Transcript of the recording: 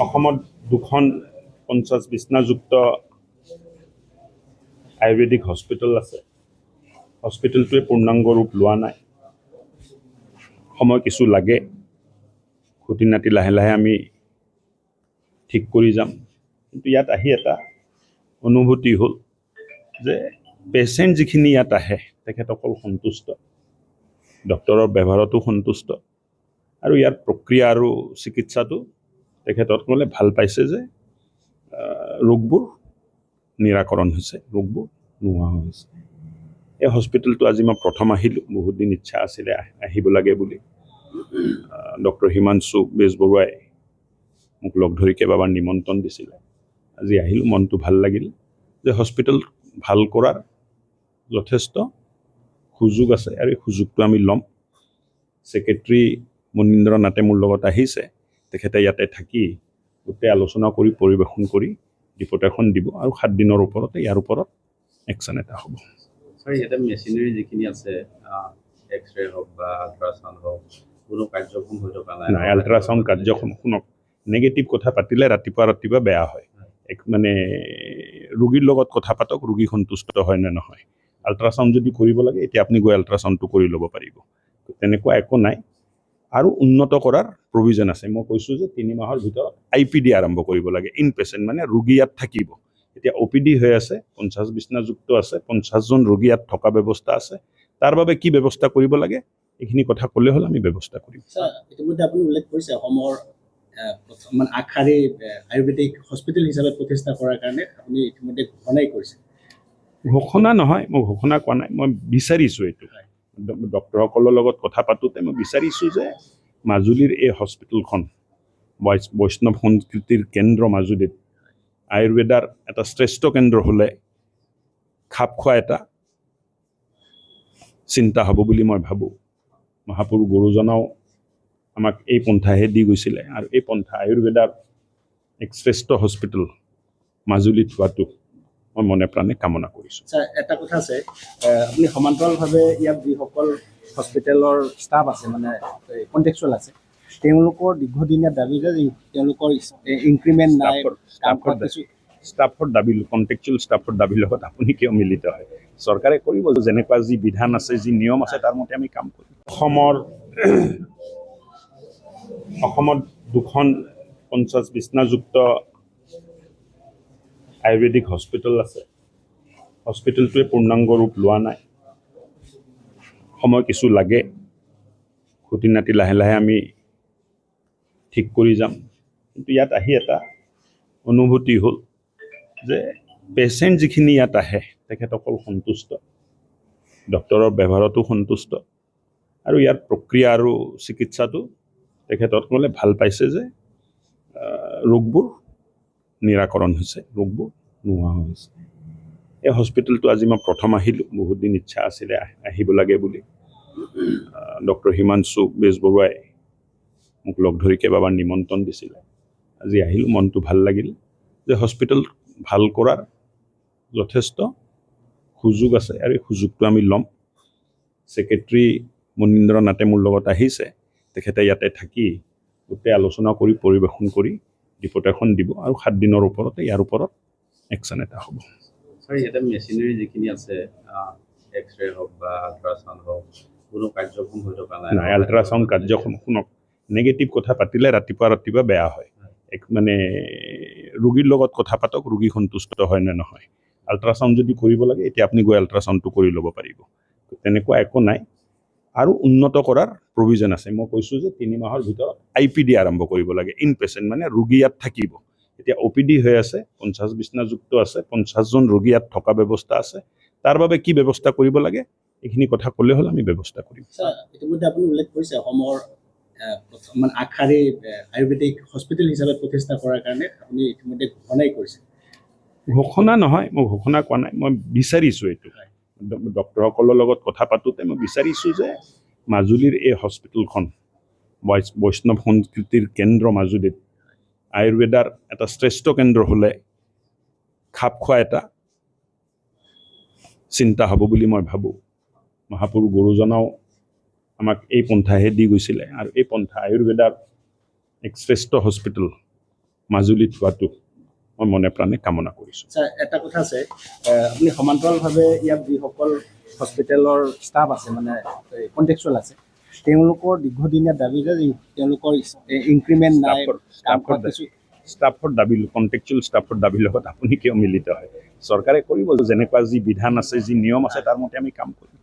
অসমত দুখন 50 বিছনাযুক্ত আয়ুৰ্বেদিক হস্পিটেল আছে। হস্পিটেলটোৱে পূৰ্ণাংগ ৰূপ লোৱা নাই। সময় কিছু লাগে, খুঁটি নাটি লাহে লাহে আমি ঠিক কৰি যাম। কিন্তু ইয়াত আহি এটা অনুভূতি হ'ল যে পেচেণ্ট যিখিনি ইয়াত আহে তেখেতসকল সন্তুষ্ট, ডক্টৰৰ ব্যৱহাৰতো সন্তুষ্ট, আৰু ইয়াৰ প্ৰক্ৰিয়া আৰু চিকিৎসাটো তেখেতসকলে ভাল পাইছে যে ৰোগবোৰ নিৰাকৰণ হৈছে, ৰোগবোৰ নোহোৱা হৈছে। এই হস্পিটেলটো আজি মই প্ৰথম আহিলোঁ, বহুত দিন ইচ্ছা আছিলে আহিব লাগে বুলি। ডক্টৰ হিমাংশু বেজবৰুৱাই মোক লগ ধৰি কেইবাবাৰ নিমন্ত্ৰণ দিছিলে। আজি আহিলোঁ, মনটো ভাল লাগিল যে হস্পিটেল ভাল কৰাৰ যথেষ্ট সুযোগ আছে আৰু এই সুযোগটো আমি ল'ম। ছেক্ৰেটাৰী মনীন্দ্ৰ নাথে মোৰ লগত আহিছে, তেখেতে ইয়াতে থাকি গোটেই আলোচনা কৰি পৰিৱেশন কৰি ৰিপৰ্ট এখন দিব আৰু 7 দিনৰ ওপৰতে ইয়াৰ ওপৰত একশ্যন এটা হ'ব। ইয়াতে মেচিনাৰী যিখিনি আছে, এক্সৰে হওক বা আল্ট্ৰাচাউণ্ড হওক, কোনো কাৰ্যক্ষম হৈ থকা নাই। আল্ট্ৰাচাউণ্ড কাৰ্যক্ষম, শুনক, নেগেটিভ কথা পাতিলে ৰাতিপুৱা বেয়া হয়। মানে ৰোগীৰ লগত কথা পাতক, ৰোগী সন্তুষ্ট হয় নে নহয়। আল্ট্ৰাচাউণ্ড যদি কৰিব লাগে এতিয়া আপুনি গৈ আল্ট্ৰাচাউণ্ডটো কৰি ল'ব পাৰিব। তেনেকুৱা একো নাই, আৰু উন্নত কৰাৰ প্ৰভিজন আছে। মই কৈছোঁ যে 3 মাহৰ ভিতৰত IPD আৰম্ভ কৰিব লাগে। ইন পেচেণ্ট মানে ৰোগী ইয়াত থাকিব। এতিয়া OPD হৈ আছে, 50 বিছনাযুক্ত আছে, 50জন ৰোগী ইয়াত থকা ব্যৱস্থা আছে। তাৰ বাবে কি ব্যৱস্থা কৰিব লাগে এইখিনি কথা ক'লে হ'ল, আমি ব্যৱস্থা কৰিম। ইতিমধ্যে আপুনি উল্লেখ কৰিছে অসমৰ আগশাৰী আয়ুৰ্বেদিক হস্পিটেল হিচাপে প্ৰতিষ্ঠা কৰাৰ কাৰণে আপুনি ইতিমধ্যে ঘোষণাই কৰিছে। ঘোষণা নহয়, মই ঘোষণা কোৱা নাই, মই বিচাৰিছোঁ এইটো। ডক্টৰসকলৰ লগত কথা পাতোঁতে মই বিচাৰিছোঁ যে মাজুলীৰ এই হস্পিটেলখন বৈষ্ণৱ সংস্কৃতিৰ কেন্দ্ৰ মাজুলীত আয়ুৰ্বেদাৰ এটা শ্ৰেষ্ঠ কেন্দ্ৰ হ'লে খাপ খোৱা এটা চিন্তা হ'ব বুলি মই ভাবোঁ। মহাপুৰুষ গুৰুজনাও আমাক এই পন্থাহে দি গৈছিলে, আৰু এই পন্থা আয়ুৰ্বেদাৰ এক শ্ৰেষ্ঠ হস্পিটেল মাজুলীত হোৱাটো মই মনে প্ৰাণে কামনা কৰিছোঁ। এটা কথা আছে, আপুনি সমান্তৰালভাৱে ইয়াত যিসকল হস্পিটেলৰ ষ্টাফ আছে, মানে কণ্টেক্সুৱেল আছে, তেওঁলোকৰ দীৰ্ঘদিনীয়া দাবী যে তেওঁলোকৰ ইনক্ৰিমেণ্ট নাই। ষ্টাফৰ দাবী, কণ্টেক্সুৱেল ষ্টাফৰ দাবীৰ লগত আপুনি কিয় মিলিত হয়? চৰকাৰে কৰিব, যেনেকুৱা যি বিধান আছে, যি নিয়ম আছে, তাৰ মতে আমি কাম কৰিম। অসমত দুখন 50 বিছনাযুক্ত আয়ুৰ্বেদিক হস্পিটেল আছে। হস্পিটেলটোৱে পূৰ্ণাংগ ৰূপ লোৱা নাই। সময় কিছু লাগে, খুঁটি নাটি লাহে লাহে আমি ঠিক কৰি যাম। কিন্তু ইয়াত আহি এটা অনুভূতি হ'ল যে পেচেণ্ট যিখিনি ইয়াত আহে তেখেতসকল সন্তুষ্ট, ডক্টৰৰ ব্যৱহাৰতো সন্তুষ্ট, আৰু ইয়াৰ প্ৰক্ৰিয়া আৰু চিকিৎসাটো তেখেতসকলে ভাল পাইছে যে ৰোগবোৰ নিৰাকৰণ হৈছে, ৰোগবোৰ নোহোৱা হৈছে। এই হস্পিটেলটো আজি মই প্ৰথম আহিলোঁ, বহুত দিন ইচ্ছা আছিলে আহিব লাগে বুলি। ডক্টৰ হিমাংশু বেজবৰুৱাই মোক লগ ধৰি কেইবাবাৰ নিমন্ত্ৰণ দিছিলে। আজি আহিলোঁ, মনটো ভাল লাগিল যে হস্পিটেল ভাল কৰাৰ যথেষ্ট সুযোগ আছে আৰু এই সুযোগটো আমি ল'ম। ছেক্ৰেটাৰী মনীন্দ্ৰ নাথে মোৰ লগত আহিছে, তেখেতে ইয়াতে থাকি গোটেই আলোচনা কৰি পৰিৱেশন কৰি ৰিপৰ্ট এখন দিব আৰু 7 দিনৰ ওপৰতে ইয়াৰ ওপৰত একশ্যন এটা হ'ব। ইয়াতে মেচিনাৰী যিখিনি আছে, এক্সৰে হওক বা আল্ট্ৰাচাউণ্ড হওক, কোনো কাৰ্যক্ষম হৈ থকা নাই। আল্ট্ৰাচাউণ্ড কাৰ্যক্ষম, শুনক, নেগেটিভ কথা পাতিলে ৰাতিপুৱা বেয়া হয়। মানে ৰোগীৰ লগত কথা পাতক, ৰোগী সন্তুষ্ট হয় নে নহয়। আল্ট্ৰাচাউণ্ড যদি কৰিব লাগে এতিয়া আপুনি গৈ আল্ট্ৰাচাউণ্ডটো কৰি ল'ব পাৰিব। তেনেকুৱা একো নাই, আৰু উন্নত কৰাৰ প্ৰভিজন আছে। মই কৈছোঁ যে 3 মাহৰ ভিতৰত IPD আৰম্ভ কৰিব লাগে। ইন পেচেণ্ট মানে ৰোগী ইয়াত থাকিব। এতিয়া OPD হৈ আছে, 50 বিছনাযুক্ত আছে, 50জন ৰোগী ইয়াত থকা ব্যৱস্থা আছে। তাৰ বাবে কি ব্যৱস্থা কৰিব লাগে এইখিনি কথা ক'লে হ'ল, আমি ব্যৱস্থা কৰিম। ইতিমধ্যে আপুনি উল্লেখ কৰিছে অসমৰ আগশাৰী আয়ুৰ্বেদিক হস্পিটেল হিচাপে প্ৰতিষ্ঠা কৰাৰ কাৰণে আপুনি ইতিমধ্যে ঘোষণাই কৰিছে। ঘোষণা নহয়, মই ঘোষণা কোৱা নাই, মই বিচাৰিছোঁ এইটো। ডক্টৰসকলৰ লগত কথা পাতোঁতে মই বিচাৰিছোঁ যে মাজুলীৰ এই হস্পিটেলখন বৈষ্ণৱ সংস্কৃতিৰ কেন্দ্ৰ মাজুলীত আয়ুৰ্বেদাৰ এটা শ্ৰেষ্ঠ কেন্দ্ৰ হ'লে খাপ খোৱা এটা চিন্তা হ'ব বুলি মই ভাবোঁ। মহাপুৰুষ গুৰুজনাও আমাক এই পন্থাহে দি গৈছিলে আৰু এই পন্থা আয়ুৰ্বেদাৰ এক শ্ৰেষ্ঠ হস্পিটেল মাজুলীত হোৱাটো মই মনে প্ৰাণে কামনা কৰিছোঁ। আচ্ছা, এটা কথা আছে, আপুনি সমান্তৰালভাৱে ইয়াত যিসকল হস্পিটেলৰ ষ্টাফ আছে মানে কণ্টেক্সুৱেল আছে, তেওঁলোকৰ দীৰ্ঘদিনীয়া দাবী যে তেওঁলোকৰ ইনক্ৰিমেণ্ট নাই, কাম কৰাত কিছু ষ্টাফৰ দাবী, কণ্টেক্সুৱেল ষ্টাফৰ দাবীৰ লগত আপুনি কিয় মিলিত হয়? চৰকাৰে কৰিব, যেনেকুৱা যি বিধান আছে, যি নিয়ম আছে, তাৰ মতে আমি কাম কৰিম।